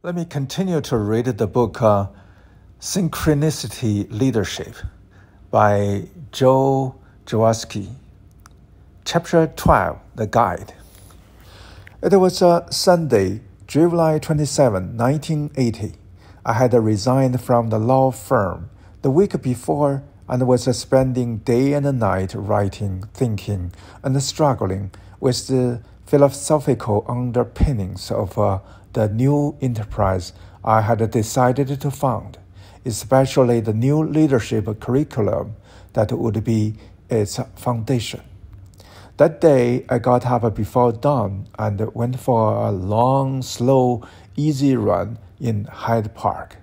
Let me continue to read the book Synchronicity Leadership by Joe Jaworski. Chapter 12, The Guide. It was Sunday, July 27, 1980. I had resigned from the law firm the week before and was spending day and night writing, thinking, and struggling with the philosophical underpinnings of the new enterprise I had decided to found, especially the new leadership curriculum that would be its foundation. That day, I got up before dawn and went for a long, slow, easy run in Hyde Park.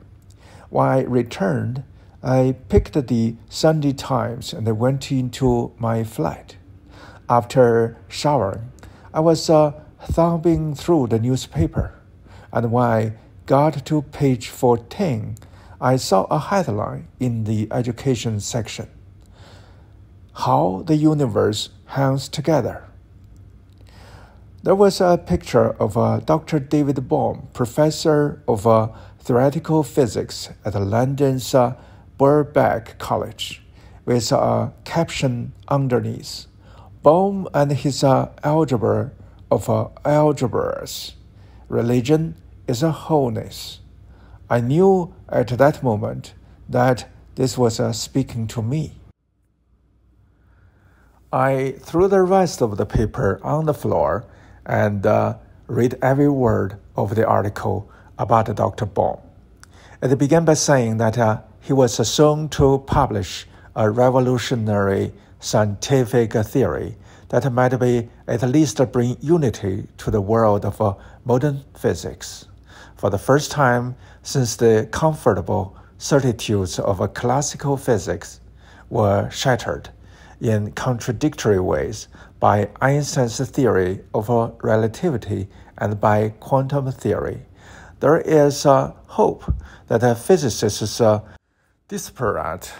When I returned, I picked the Sunday Times and went into my flat. After showering, I was thumbing through the newspaper, and when I got to page 14, I saw a headline in the education section: How the Universe Hangs Together. There was a picture of Dr. David Bohm, professor of theoretical physics at London's Birkbeck College, with a caption underneath: Bohm and his algebra of algebras. Religion is a wholeness. I knew at that moment that this was speaking to me. I threw the rest of the paper on the floor and read every word of the article about Dr. Bohm. It began by saying that he was soon to publish a revolutionary scientific theory that might be at least bring unity to the world of modern physics. For the first time since the comfortable certitudes of classical physics were shattered in contradictory ways by Einstein's theory of relativity and by quantum theory, there is hope that physicists' disparate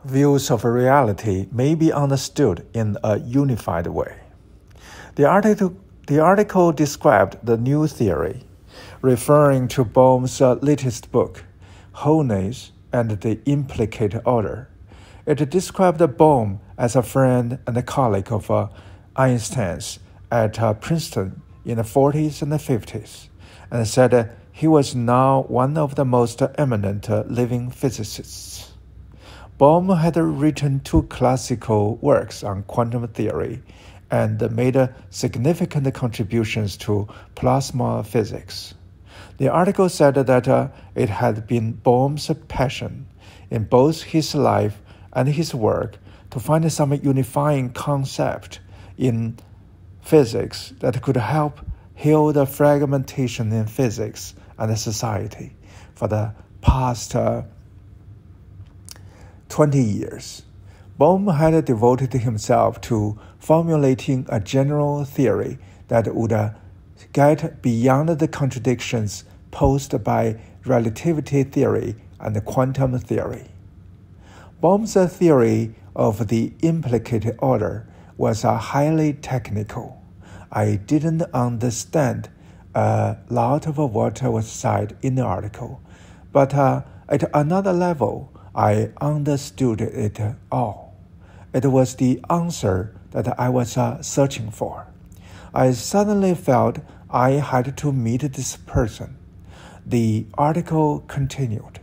views of reality may be understood in a unified way. The article described the new theory, referring to Bohm's latest book, Wholeness and the Implicit Order. It described Bohm as a friend and a colleague of Einstein's at Princeton in the 40s and the 50s, and said he was now one of the most eminent living physicists. Bohm had written 2 classical works on quantum theory and made significant contributions to plasma physics. The article said that it had been Bohm's passion in both his life and his work to find some unifying concept in physics that could help heal the fragmentation in physics and society for the past 20 years. Bohm had devoted himself to formulating a general theory that would get beyond the contradictions posed by relativity theory and quantum theory. Bohm's theory of the implicit order was highly technical. I didn't understand a lot of what was said in the article, but at another level, I understood it all. It was the answer that I was searching for. I suddenly felt I had to meet this person. The article continued,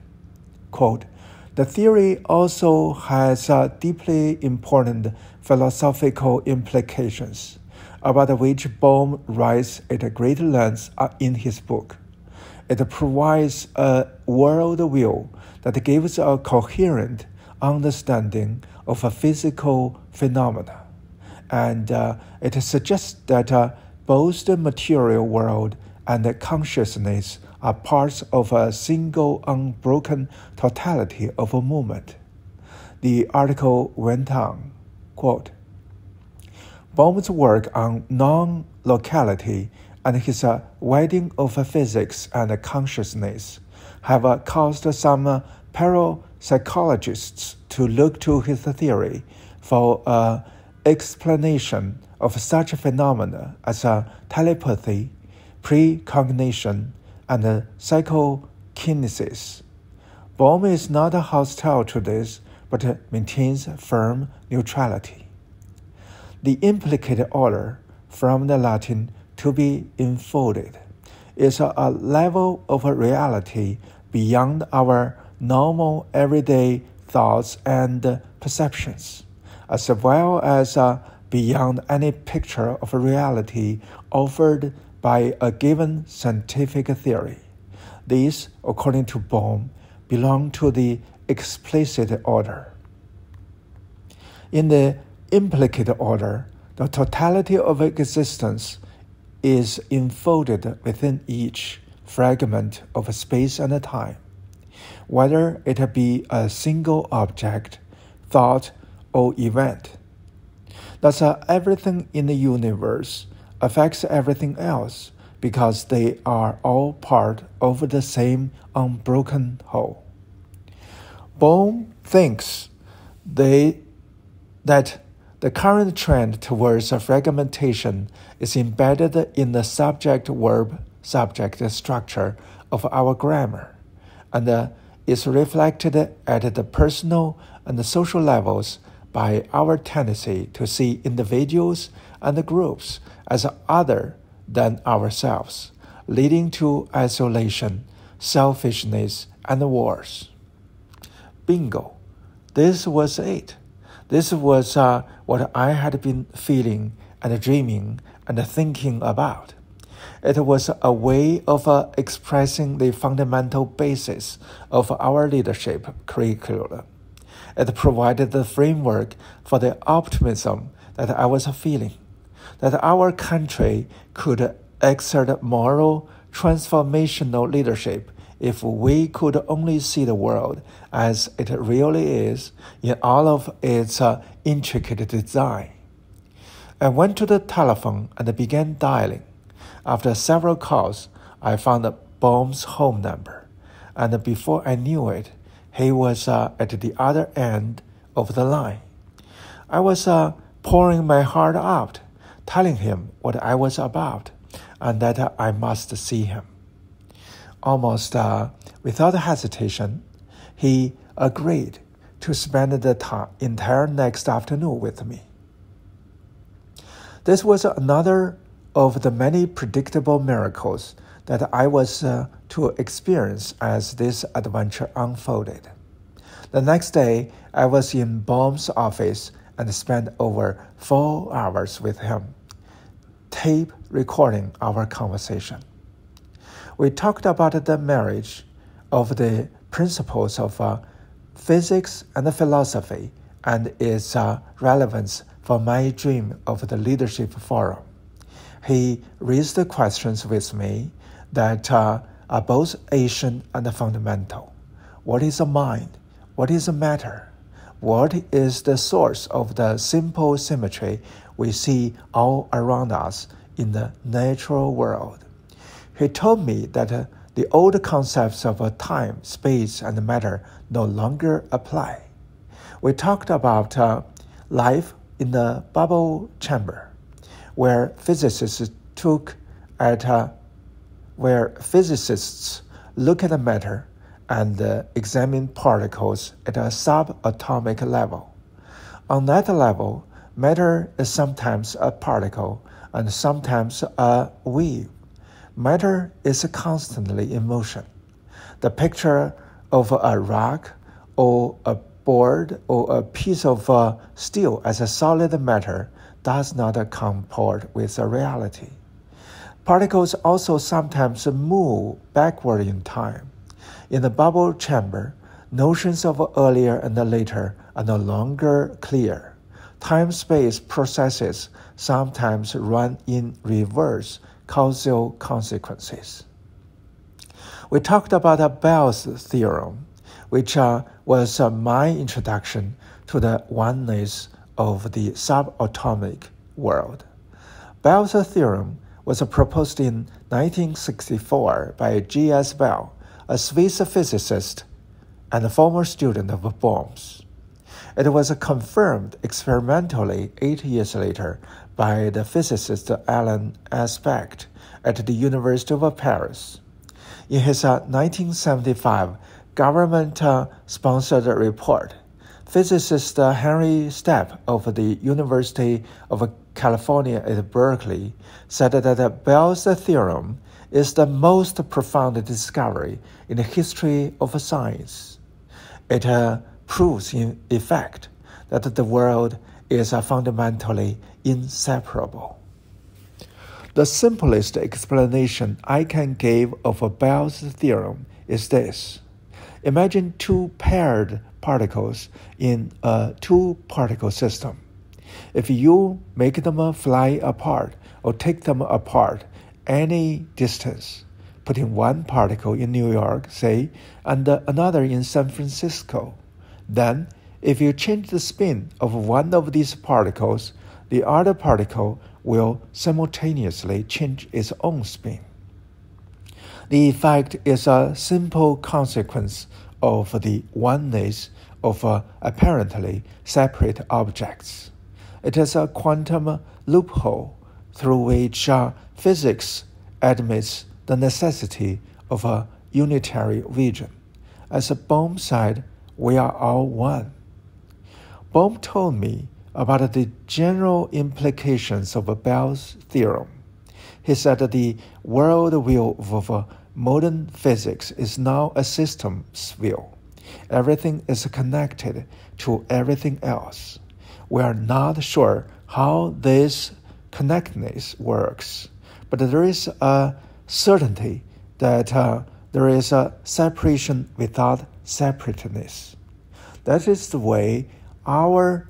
quote, The theory also has deeply important philosophical implications, about which Bohm writes at great length in his book. It provides a worldview that gives a coherent understanding of physical phenomena, and it suggests that both the material world and consciousness are parts of a single unbroken totality of a moment. The article went on, quote, Bohm's work on non-locality and his wedding of physics and consciousness have caused some parapsychologists to look to his theory for an explanation of such phenomena as telepathy, precognition, and psychokinesis. Bohm is not hostile to this, but maintains firm neutrality. The implicate order, from the Latin to be enfolded, is a level of reality beyond our normal everyday thoughts and perceptions, as well as beyond any picture of reality offered by a given scientific theory. These, according to Bohm, belong to the explicit order. In the implicit order, the totality of existence is enfolded within each fragment of space and time, whether it be a single object, thought, or event. Thus, everything in the universe affects everything else because they are all part of the same unbroken whole. Bohm thinks that the current trend towards fragmentation is embedded in the subject-verb-subject structure of our grammar, and is reflected at the personal and the social levels by our tendency to see individuals and groups as other than ourselves, leading to isolation, selfishness, and wars. Bingo. This was it. This was what I had been feeling and dreaming and thinking about. It was a way of expressing the fundamental basis of our leadership curriculum. It provided the framework for the optimism that I was feeling, that our country could exert moral transformational leadership if we could only see the world as it really is in all of its intricate design. I went to the telephone and began dialing. After several calls, I found Bohm's home number, and before I knew it, he was at the other end of the line. I was pouring my heart out, telling him what I was about, and that I must see him. Almost without hesitation, he agreed to spend the entire next afternoon with me. This was another of the many predictable miracles that I was to experience as this adventure unfolded. The next day, I was in Bohm's office and spent over 4 hours with him, tape recording our conversation. We talked about the marriage of the principles of physics and philosophy and its relevance for my dream of the leadership forum. He raised questions with me that are both ancient and fundamental. What is a mind? What is a matter? What is the source of the simple symmetry we see all around us in the natural world? He told me that the old concepts of time, space, and matter no longer apply. We talked about life in the bubble chamber, where physicists look at matter and examine particles at a subatomic level. On that level, matter is sometimes a particle and sometimes a wave. Matter is constantly in motion. The picture of a rock or a board or a piece of steel as a solid matter does not comport with reality. Particles also sometimes move backward in time. In the bubble chamber, notions of earlier and later are no longer clear. Time-space processes sometimes run in reverse causal consequences. We talked about Bell's theorem, which was my introduction to the oneness of the subatomic world. Bell's theorem was proposed in 1964 by G.S. Bell, a Swiss physicist and a former student of Bohm's. It was confirmed experimentally 8 years later by the physicist Alain Aspect at the University of Paris. In his 1975 government-sponsored report, physicist Henry Stepp of the University of California at Berkeley said that Bell's theorem is the most profound discovery in the history of science. It proves, in effect, that the world is fundamentally inseparable. The simplest explanation I can give of Bell's theorem is this. Imagine two paired particles in a two-particle system. If you make them fly apart or take them apart any distance, putting one particle in New York, say, and another in San Francisco, then if you change the spin of one of these particles, the other particle will simultaneously change its own spin. The effect is a simple consequence of the oneness of apparently separate objects. It is a quantum loophole through which physics admits the necessity of a unitary vision. As Bohm said, we are all one. Bohm told me about the general implications of Bell's theorem. He said that the worldview of modern physics is now a systems view. Everything is connected to everything else. We are not sure how this connectedness works, but there is a certainty that there is a separation without separateness. That is the way our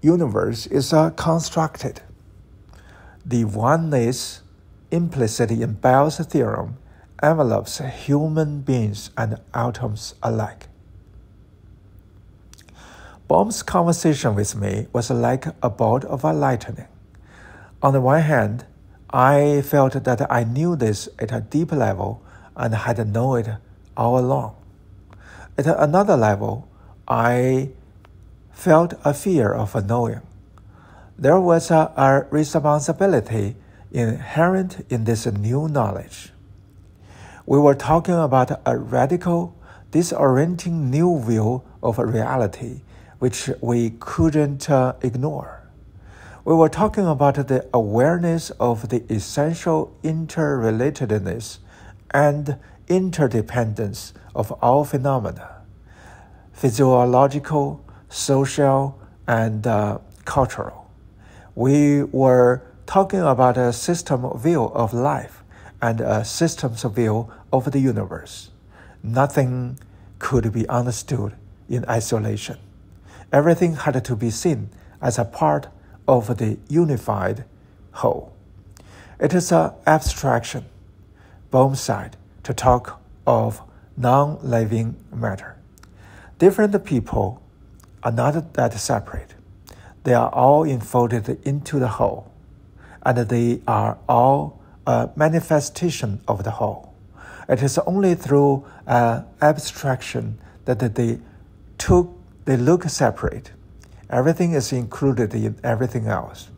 universe is constructed. The oneness implicit in Bell's theorem envelopes human beings and atoms alike. Bohm's conversation with me was like a bolt of lightning. On the one hand, I felt that I knew this at a deep level and had known it all along. At another level, I felt a fear of knowing. There was a responsibility inherent in this new knowledge. We were talking about a radical, disorienting new view of reality which we couldn't ignore. We were talking about the awareness of the essential interrelatedness and interdependence of all phenomena, physiological, social, and cultural. We were talking about a system view of life and a systems view of the universe. Nothing could be understood in isolation. Everything had to be seen as a part of the unified whole. It is an abstraction, Bohm said, to talk of non-living matter. Different people are not that separate. They are all enfolded into the whole, and they are all a manifestation of the whole. It is only through abstraction that they look separate. Everything is included in everything else.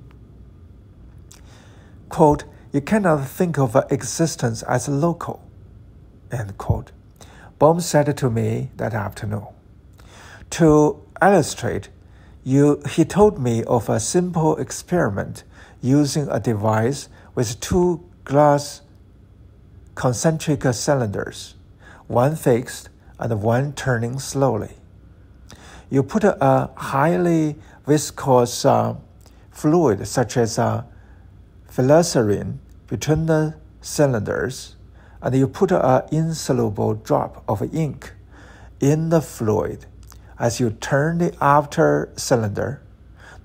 Quote, you cannot think of existence as local, end quote. Bohm said to me that afternoon. To illustrate, he told me of a simple experiment using a device with two glass concentric cylinders, one fixed and one turning slowly. You put a highly viscous fluid such as glycerin between the cylinders, and you put an insoluble drop of ink in the fluid. As you turn the outer cylinder,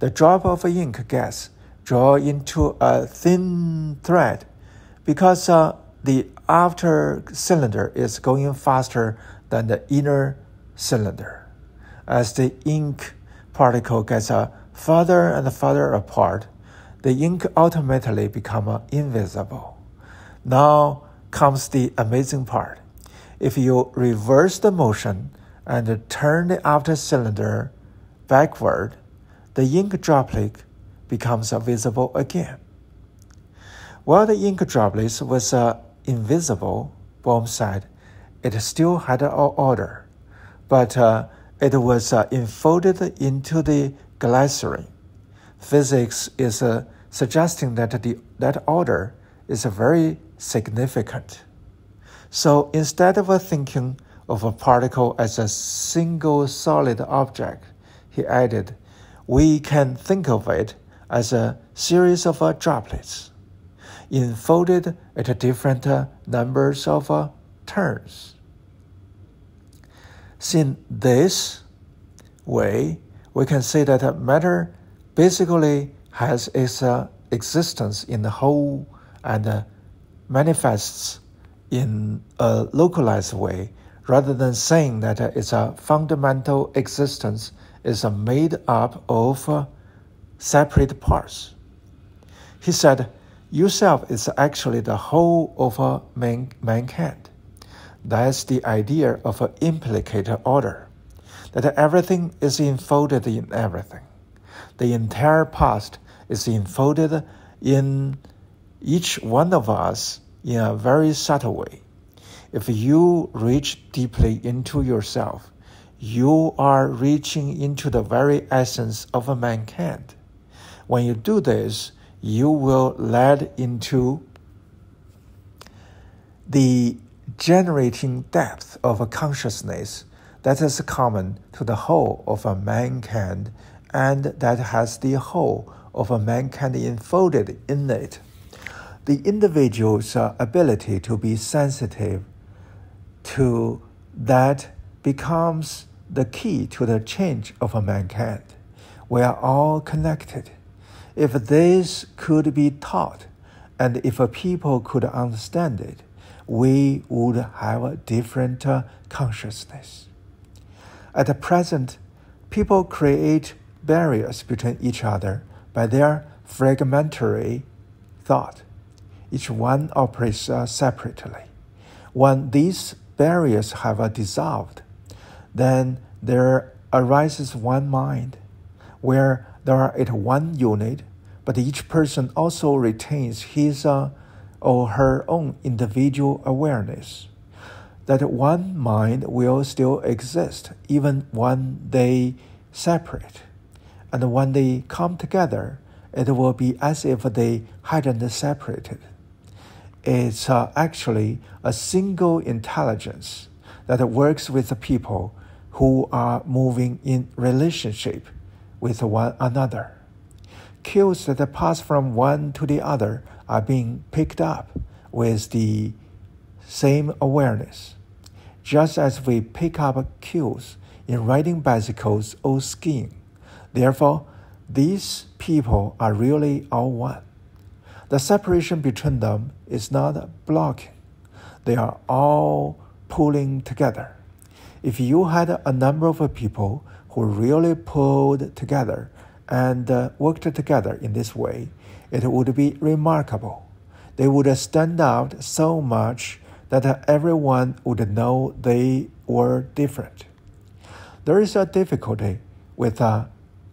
the drop of ink gets drawn into a thin thread because the outer cylinder is going faster than the inner cylinder. As the ink particle gets further and further apart, the ink ultimately becomes invisible. Now comes the amazing part. If you reverse the motion and turn the outer cylinder backward, the ink droplet becomes visible again. While the ink droplet was invisible, Bohm said, it still had an order, but it was enfolded into the glycerin. Physics is suggesting that that order is very significant. So instead of thinking of a particle as a single solid object, he added, we can think of it as a series of droplets, enfolded at different numbers of turns. In this way, we can say that matter basically has its existence in the whole and manifests in a localized way, rather than saying that its fundamental existence is made up of separate parts. He said, yourself is actually the whole of mankind. That's the idea of an implicit order, that everything is enfolded in everything. The entire past is enfolded in each one of us in a very subtle way. If you reach deeply into yourself, you are reaching into the very essence of mankind. When you do this, you will lead into the generating depth of a consciousness that is common to the whole of a mankind and that has the whole of a mankind enfolded in it. The individual's ability to be sensitive to that becomes the key to the change of a mankind. We are all connected. If this could be taught, and if people could understand it, we would have a different consciousness. At present, people create barriers between each other by their fragmentary thought. Each one operates separately. When these barriers have dissolved, then there arises one mind, where there is one unit, but each person also retains his or her own individual awareness. That one mind will still exist even when they separate. And when they come together, it will be as if they hadn't separated. It's actually a single intelligence that works with the people who are moving in relationship with one another. Cues that pass from one to the other are being picked up with the same awareness. Just as we pick up cues in riding bicycles or skiing. Therefore, these people are really all one. The separation between them is not blocking. They are all pulling together. If you had a number of people who really pulled together and worked together in this way, it would be remarkable. They would stand out so much that everyone would know they were different. There is a difficulty with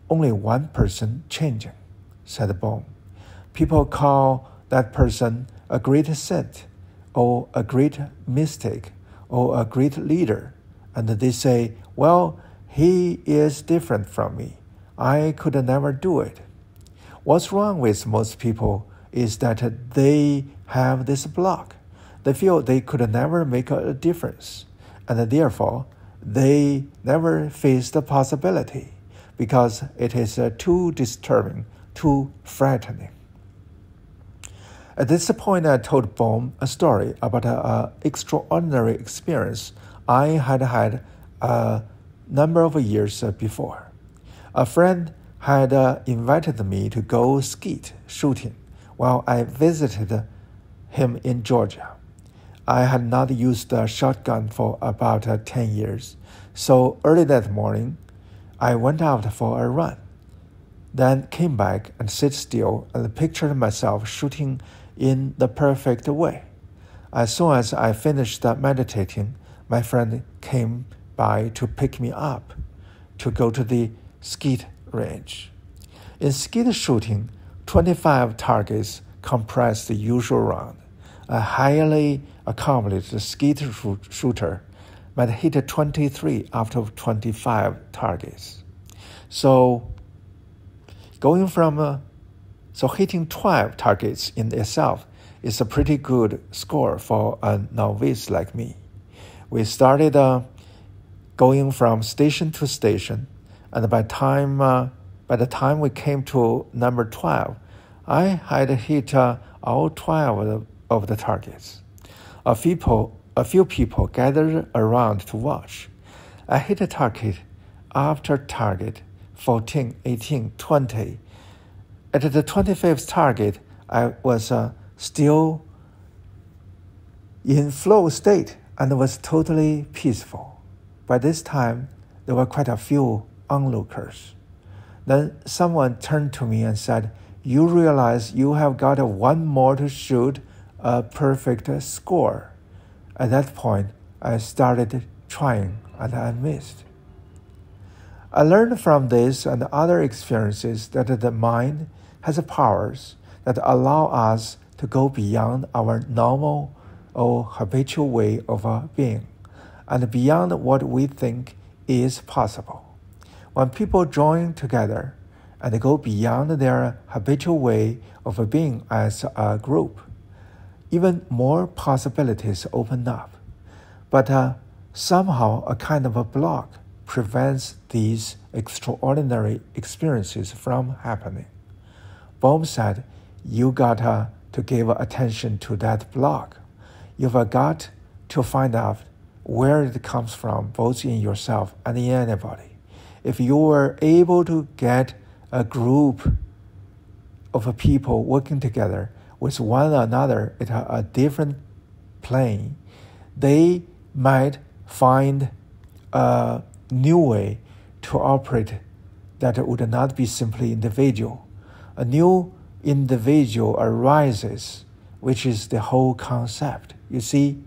only one person changing, said Bohm. People call that person a great saint, or a great mystic, or a great leader, and they say, well, he is different from me. I could never do it. What's wrong with most people is that they have this block. They feel they could never make a difference, and therefore they never face the possibility because it is too disturbing, too frightening. At this point, I told Bohm a story about an extraordinary experience I had had a number of years before. A friend had invited me to go skeet shooting while I visited him in Georgia. I had not used a shotgun for about 10 years, so early that morning, I went out for a run, then came back and sat still and pictured myself shooting in the perfect way. As soon as I finished meditating, my friend came by to pick me up to go to the skeet range. In skeet shooting, 25 targets comprise the usual round. a highly accomplished skeet shooter, might hit 23 out of 25 targets. So hitting 12 targets in itself is a pretty good score for a novice like me. We started going from station to station, and by the time we came to number 12, I had hit all 12 of the targets. A few people gathered around to watch. I hit a target after target, 14, 18, 20. At the 25th target, I was still in flow state and was totally peaceful. By this time, there were quite a few onlookers. Then someone turned to me and said, "You realize you have got one more to shoot a perfect score." At that point, I started trying and I missed. I learned from this and other experiences that the mind has powers that allow us to go beyond our normal or habitual way of being and beyond what we think is possible. When people join together and go beyond their habitual way of being as a group, even more possibilities open up. But somehow a kind of a block prevents these extraordinary experiences from happening. Bohm said, you got to give attention to that block. You've got to find out where it comes from, both in yourself and in anybody. If you were able to get a group of people working together with one another at a different plane, they might find a new way to operate that would not be simply individual. A new individual arises, which is the whole concept. You see,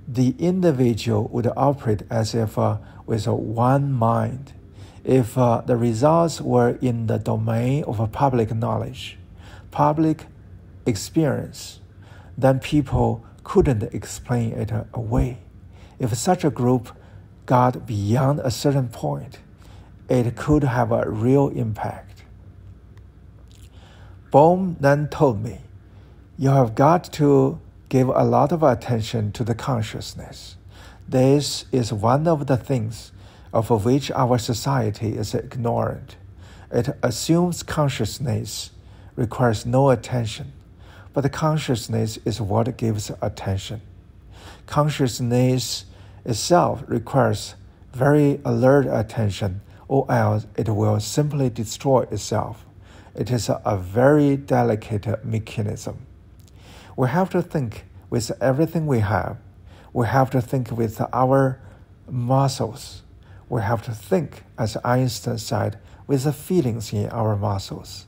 the individual would operate as if with one mind. If the results were in the domain of public knowledge, public experience, then people couldn't explain it away. If such a group got beyond a certain point, it could have a real impact. Bohm then told me, you have got to give a lot of attention to the consciousness. This is one of the things of which our society is ignorant. It assumes consciousness requires no attention, but the consciousness is what gives attention. Consciousness itself requires very alert attention, or else it will simply destroy itself. It is a very delicate mechanism. We have to think with everything we have. We have to think with our muscles. We have to think, as Einstein said, with the feelings in our muscles.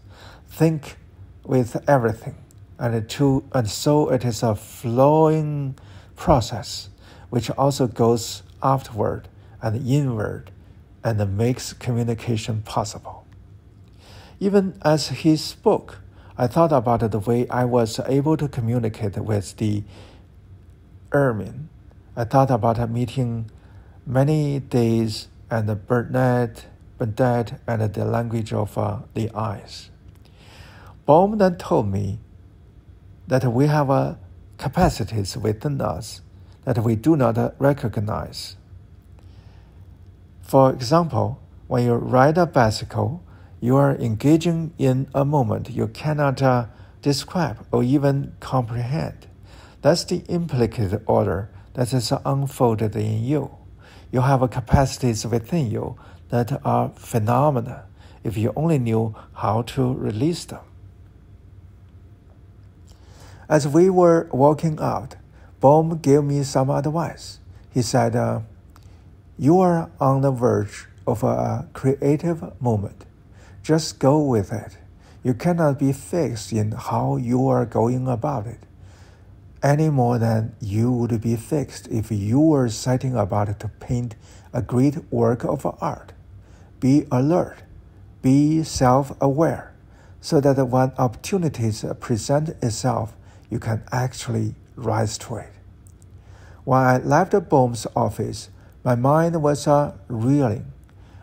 Think with everything. And so it is a flowing process, which also goes outward and inward and makes communication possible. Even as he spoke, I thought about the way I was able to communicate with the Ermine. I thought about meeting many days and Bernadette and the language of the eyes. Bohm then told me that we have capacities within us that we do not recognize. For example, when you ride a bicycle, you are engaging in a moment you cannot describe or even comprehend. That's the implicit order that is unfolded in you. You have capacities within you that are phenomena if you only knew how to release them. As we were walking out, Bohm gave me some advice. He said, you are on the verge of a creative moment. Just go with it. You cannot be fixed in how you are going about it, any more than you would be fixed if you were setting about to paint a great work of art. Be alert, be self-aware, so that when opportunities present itself, you can actually rise to it. When I left Bohm's office, my mind was reeling.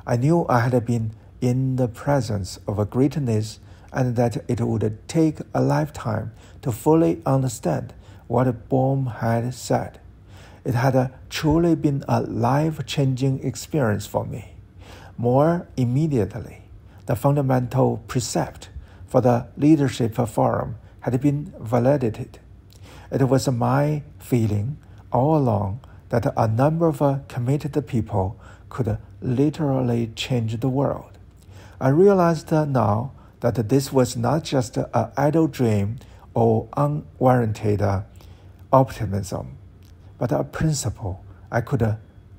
I knew I had been in the presence of a greatness and that it would take a lifetime to fully understand what Bohm had said. It had truly been a life-changing experience for me. More immediately, the fundamental precept for the Leadership Forum had been validated. It was my feeling all along that a number of committed people could literally change the world. I realized now that this was not just an idle dream or unwarranted optimism, but a principle I could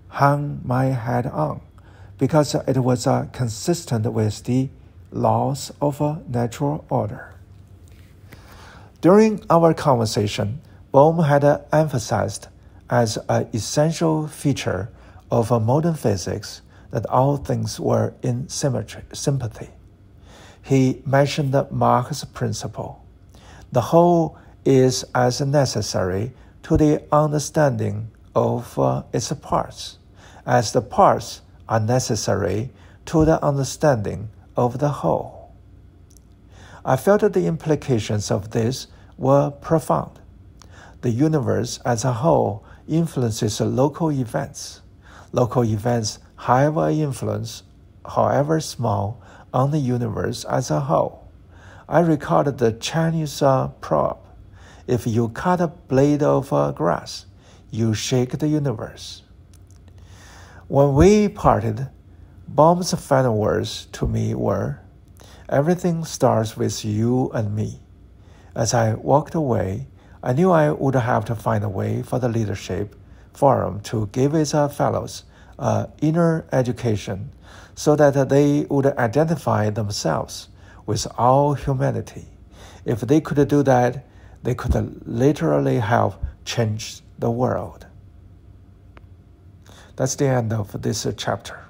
hang my head on, because it was consistent with the laws of natural order. During our conversation, Bohm had emphasized as an essential feature of modern physics that all things were in sympathy. He mentioned Mach's principle. The whole is as necessary to the understanding of its parts as the parts are necessary to the understanding of the whole. I felt that the implications of this were profound. The universe as a whole influences local events. Local events have an influence, however small, on the universe as a whole. I recalled the Chinese proverb: if you cut a blade of grass, you shake the universe. When we parted, Bohm's final words to me were, "Everything starts with you and me." As I walked away, I knew I would have to find a way for the Leadership Forum to give its fellows an inner education so that they would identify themselves with all humanity. If they could do that, they could literally help change the world. That's the end of this chapter.